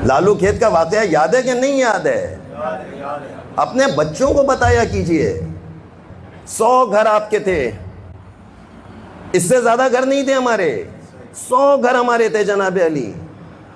لالو کھیت کا واقعہ یاد ہے کہ نہیں یاد ہے؟ اپنے بچوں کو بتایا کیجئے. 100 گھر آپ کے تھے, اس سے زیادہ گھر نہیں تھے ہمارے. 100 گھر ہمارے تھے جناب علی,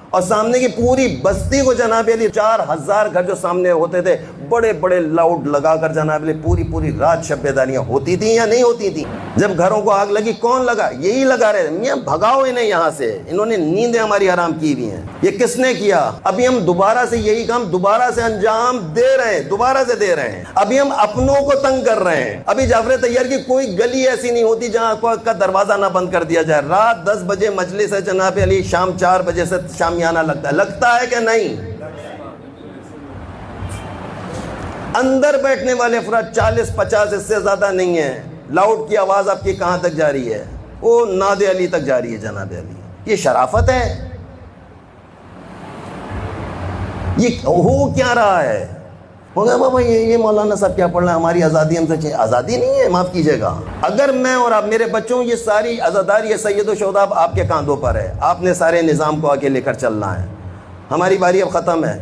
اور سامنے کی پوری بستی کو جناب علی 4000 گھر جو سامنے ہوتے تھے, بڑے بڑے لاؤڈ لگا کر جناب علی پوری رات شب بیداریاں ہوتی تھیں یا نہیں ہوتی تھیں؟ جب گھروں کو آگ لگی کون لگا؟ یہی لگا رہے. میاں بھگاؤ انہیں یہاں سے, انہوں نے نیندیں ہماری حرام کی ہوئی ہیں. یہ کس نے کیا؟ ابھی ہم دوبارہ سے یہی کام دوبارہ سے انجام دے رہے ہیں, دوبارہ سے دے رہے ہیں. ابھی ہم اپنوں کو تنگ کر رہے ہیں. ابھی جعفر طیار کی کوئی گلی ایسی نہیں ہوتی جہاں کا دروازہ نہ بند کر دیا جائے. رات 10 بجے مجلس ہے جناب علی, شام 4 بجے سے شامیانہ لگتا ہے کہ نہیں؟ اندر بیٹھنے والے افراد 40-50 اس سے زیادہ نہیں ہیں. لاؤڈ کی آواز آپ کی کہاں تک جا رہی ہے؟ وہ ناد علی تک جا رہی ہے جناب علی. یہ شرافت ہے؟ یہ ہو کیا رہا ہے؟ ہوگا بابا یہ مولانا صاحب کیا پڑھ رہے ہیں, ہماری آزادی ہم سے چاہیے. آزادی نہیں ہے, معاف کیجئے گا. اگر میں اور آپ, میرے بچوں, یہ ساری عزاداری, یہ سید و شہداء آپ کے کاندھوں پر ہے. آپ نے سارے نظام کو آگے لے کر چلنا ہے. ہماری باری اب ختم ہے.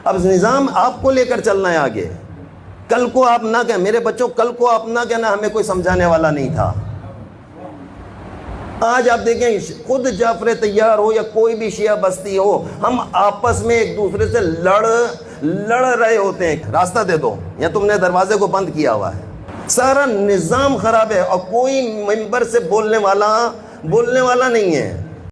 اب نظام آپ کو لے کر چلنا ہے آگے. کل کو آپ نہ کہیں, میرے بچوں, کل کو آپ نہ کہنا ہمیں کوئی سمجھانے والا نہیں تھا. آج آپ دیکھیں, خود جعفر طیار ہو یا کوئی بھی شیعہ بستی ہو, ہم آپس میں ایک دوسرے سے لڑ رہے ہوتے ہیں. راستہ دے دو, یا تم نے دروازے کو بند کیا ہوا ہے. سارا نظام خراب ہے, اور کوئی ممبر سے بولنے والا نہیں ہے.